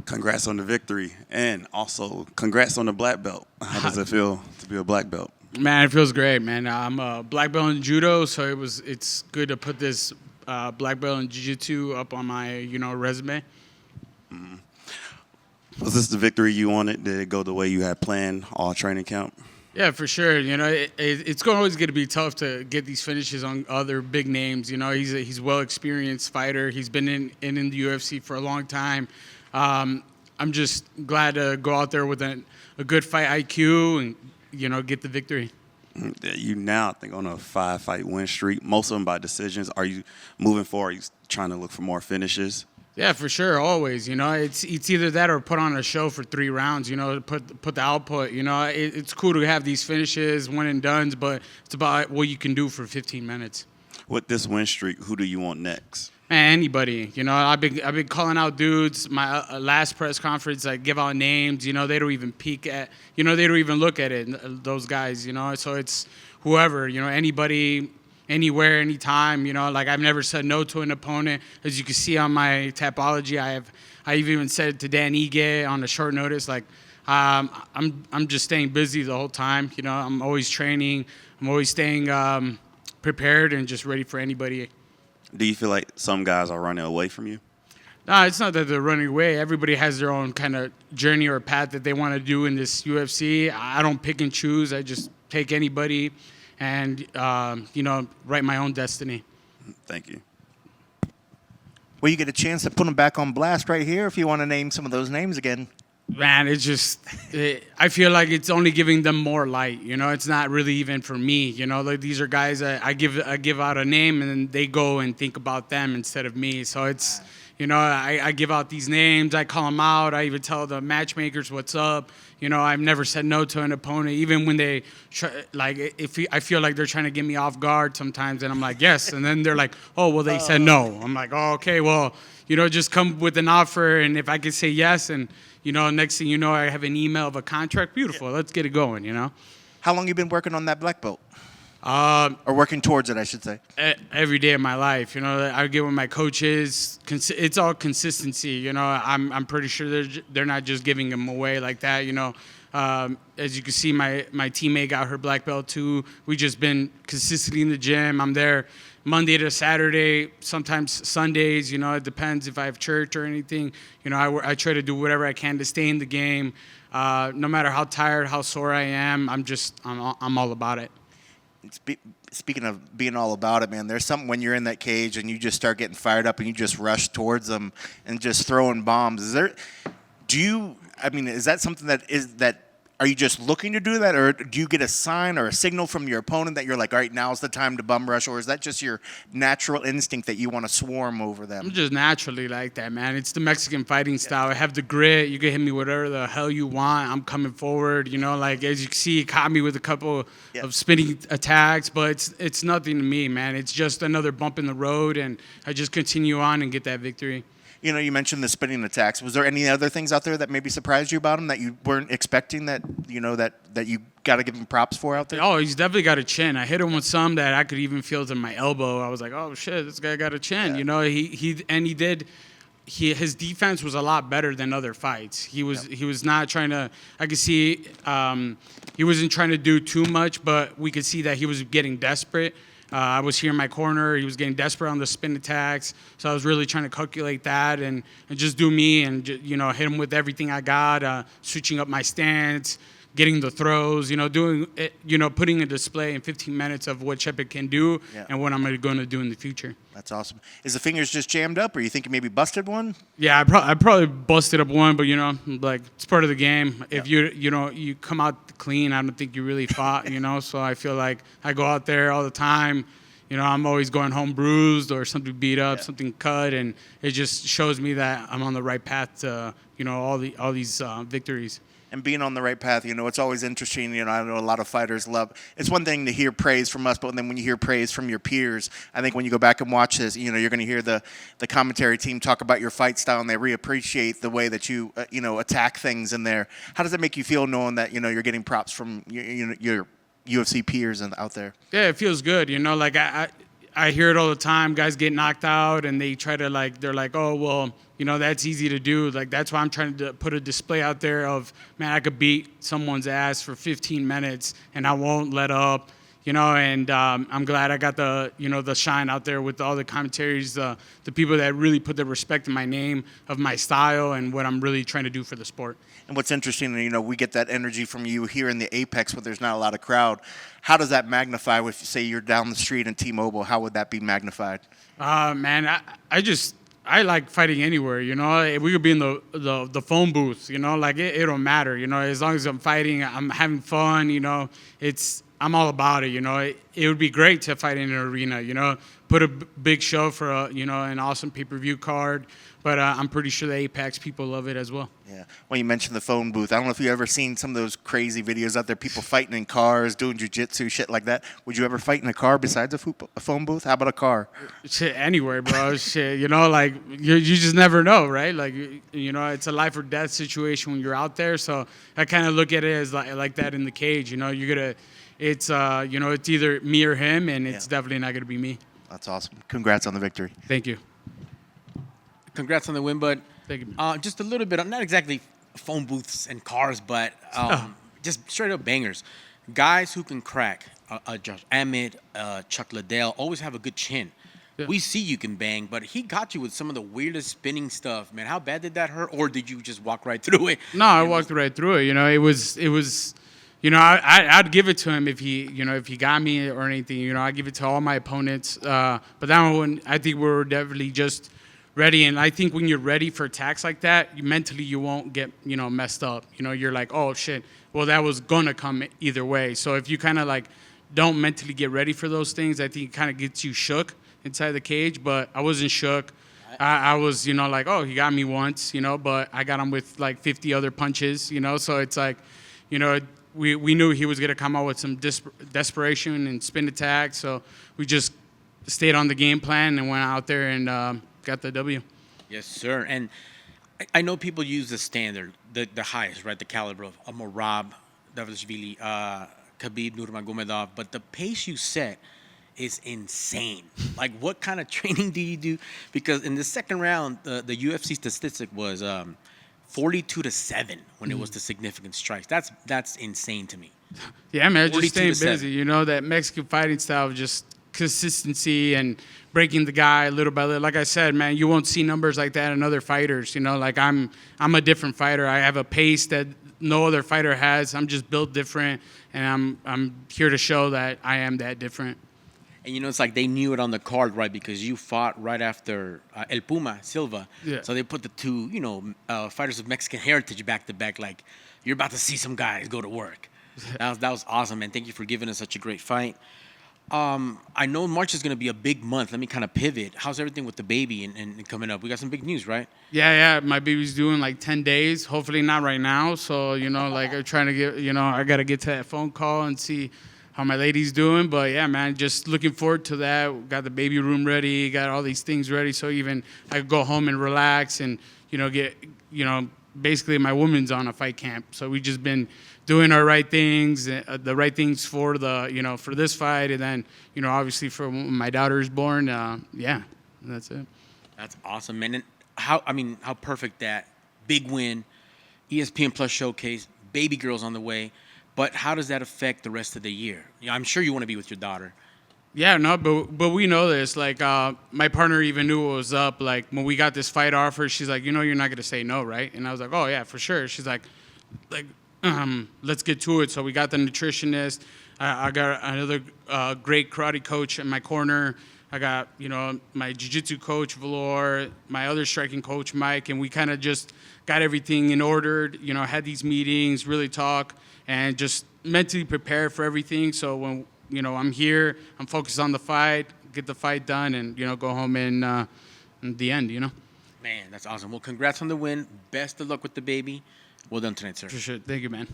Congrats on the victory, and also congrats on the black belt. How does it feel to be a black belt? Man, it feels great, man. I'm a black belt in judo, so it's good to put this black belt in jiu-jitsu up on my resume. Was this the victory you wanted? Did it go the way you had planned all training camp? Yeah, for sure. It's always going to be tough to get these finishes on other big names. He's a well experienced fighter. He's been in the UFC for a long time. I'm just glad to go out there with a good fight IQ and get the victory. You now, I think, on a 5-fight win streak. Most of them by decisions. Are you moving forward? Are you trying to look for more finishes? Yeah, for sure. Always, it's either that or put on a show for 3 rounds. Put the output. It's cool to have these finishes, one and dones, but it's about what you can do for 15 minutes. With this win streak, who do you want next? Man, anybody. I've been calling out dudes. My last press conference, I give out names. They don't even peek at. They don't even look at it. Those guys. So it's whoever. Anybody. Anywhere, anytime, I've never said no to an opponent. As you can see on my Tapology, I've even said it to Dan Ige on a short notice. I'm just staying busy the whole time. I'm always training. I'm always staying prepared and just ready for anybody. Do you feel like some guys are running away from you? No, it's not that they're running away. Everybody has their own kind of journey or path that they want to do in this UFC. I don't pick and choose. I just take anybody and, write my own destiny. Thank you. Well, you get a chance to put them back on blast right here if you want to name some of those names again. Man, I feel like it's only giving them more light. It's not really even for me. These are guys that I give out a name and then they go and think about them instead of me. So it's, I give out these names, I call them out, I even tell the matchmakers what's up. I've never said no to an opponent, even when they I feel like they're trying to get me off guard sometimes, and I'm like, yes, and then they're like, oh, well, they said no. I'm like, oh, okay, well, just come with an offer, and if I can say yes, and next thing you know, I have an email of a contract. Beautiful, let's get it going. How long you been working on that black belt? Or working towards it, I should say. Every day of my life, I get with my coaches. It's all consistency, I'm pretty sure they're not just giving them away like that, As you can see, my teammate got her black belt too. We just been consistently in the gym. I'm there Monday to Saturday, sometimes Sundays. It depends if I have church or anything. I try to do whatever I can to stay in the game. No matter how tired, how sore I am, I'm all about it. Speaking of being all about it, man, there's something when you're in that cage and you just start getting fired up and you just rush towards them and just throwing bombs. Is that something are you just looking to do that, or do you get a sign or a signal from your opponent that you're like, all right, now's the time to bum rush, or is that just your natural instinct that you want to swarm over them? I'm just naturally like that, man. It's the Mexican fighting style. I have the grit. You can hit me whatever the hell you want. I'm coming forward, as you can see, he caught me with a couple of spinning attacks, but it's nothing to me, man. It's just another bump in the road, and I just continue on and get that victory. You mentioned the spinning attacks. Was there any other things out there that maybe surprised you about him that you weren't expecting that you got to give him props for out there? Oh, he's definitely got a chin. I hit him with some that I could even feel it in my elbow. I was like, oh shit, this guy got a chin. Yeah. His defense was a lot better than other fights. He was not trying to. I could see he wasn't trying to do too much, but we could see that he was getting desperate. I was here in my corner. He was getting desperate on the spin attacks. So I was really trying to calculate that and just do me and, hit him with everything I got, switching up my stance, getting the throws, doing it, putting a display in 15 minutes of what Chepe can do and what I'm going to do in the future. That's awesome. Is the fingers just jammed up, or you think you maybe busted one? Yeah, I probably busted up one, but it's part of the game. If you come out clean, I don't think you really fought, So I feel like I go out there all the time. I'm always going home bruised or something beat up, something cut, and it just shows me that I'm on the right path to all these victories. And being on the right path, it's always interesting. I know a lot of fighters love. It's one thing to hear praise from us, but then when you hear praise from your peers, I think when you go back and watch this, you're going to hear the commentary team talk about your fight style, and they reappreciate the way that you attack things in there. How does it make you feel knowing that you're getting props from your UFC peers and out there? Yeah, it feels good. I hear it all the time. Guys get knocked out, and they try to they're like, oh well, that's easy to do. Like that's why I'm trying to put a display out there of, man, I could beat someone's ass for 15 minutes, and I won't let up. And I'm glad I got the shine out there with all the commentaries, the people that really put the respect in my name, of my style, and what I'm really trying to do for the sport. And what's interesting, we get that energy from you here in the Apex where there's not a lot of crowd. How does that magnify if, say, you're down the street in T-Mobile? How would that be magnified? Man, I like fighting anywhere, We could be in the phone booth, it don't matter, As long as I'm fighting, I'm having fun, I'm all about it, It would be great to fight in an arena, Put a big show for an awesome pay-per-view card. But I'm pretty sure the Apex people love it as well. Yeah. Well, you mentioned the phone booth. I don't know if you've ever seen some of those crazy videos out there, people fighting in cars, doing jiu-jitsu, shit like that. Would you ever fight in a car besides a phone booth? How about a car? Shit, anywhere, bro. Shit, you just never know, right? It's a life or death situation when you're out there. So I kind of look at it as like that in the cage. It's either me or him, and it's definitely not gonna be me. That's awesome. Congrats on the victory. Thank you. Congrats on the win, bud. Thank you. Just a little bit, not exactly phone booths and cars, but just straight up bangers. Guys who can crack, Josh Emmett, Chuck Liddell, always have a good chin. Yeah. We see you can bang, but he got you with some of the weirdest spinning stuff, man. How bad did that hurt, or did you just walk right through it? No, I walked right through it. It was. I'd give it to him if he got me or anything. I'd give it to all my opponents. But that one, I think we were definitely just ready. And I think when you're ready for attacks like that, mentally you won't get, messed up. You're like, oh, shit, well, that was going to come either way. So if you kind of don't mentally get ready for those things, I think it kind of gets you shook inside the cage. But I wasn't shook. I was, oh, he got me once, but I got him with 50 other punches, So it's we knew he was going to come out with some desperation and spin attack. So we just stayed on the game plan and went out there and got the W. Yes, sir. And I know people use the standard, the highest, right, the caliber of a Merab, Dvalishvili, Khabib Nurmagomedov, but the pace you set is insane. What kind of training do you do? Because in the second round, the UFC statistic was 42-7 when it was the significant strikes. That's insane to me. Yeah, man, just staying busy. That Mexican fighting style of just consistency and breaking the guy little by little. Like I said, man, you won't see numbers like that in other fighters. I'm a different fighter. I have a pace that no other fighter has. I'm just built different, and I'm here to show that I am that different. And it's like they knew it on the card, right? Because you fought right after El Puma Silva. Yeah. So they put the two, fighters of Mexican heritage back to back. You're about to see some guys go to work. That was awesome, man. Thank you for giving us such a great fight. I know March is going to be a big month. Let me kind of pivot. How's everything with the baby and coming up? We got some big news, right? Yeah. My baby's doing 10 days. Hopefully not right now. So, I'm trying to get, I got to get to that phone call and see how my lady's doing. But yeah, man, just looking forward to that. Got the baby room ready, got all these things ready. So even I could go home and relax and, get, basically my woman's on a fight camp. So we just been doing our right things, the right things for the, for this fight. And then, obviously for when my daughter is born. Yeah, that's it. That's awesome, man. And how perfect that big win, ESPN Plus showcase, baby girl's on the way. But how does that affect the rest of the year? I'm sure you want to be with your daughter. Yeah, no, but we know this. My partner even knew what was up. When we got this fight offer, she's like, you're not going to say no, right? And I was like, oh, yeah, for sure. She's like, let's get to it. So we got the nutritionist. I got another great karate coach in my corner. I got, my jiu-jitsu coach, Valor, my other striking coach, Mike, and we kind of just got everything in order, had these meetings, really talk, and just mentally prepare for everything. So when, I'm here, I'm focused on the fight, get the fight done, and, go home in the end, Man, that's awesome. Well, congrats on the win. Best of luck with the baby. Well done tonight, sir. For sure. Thank you, man.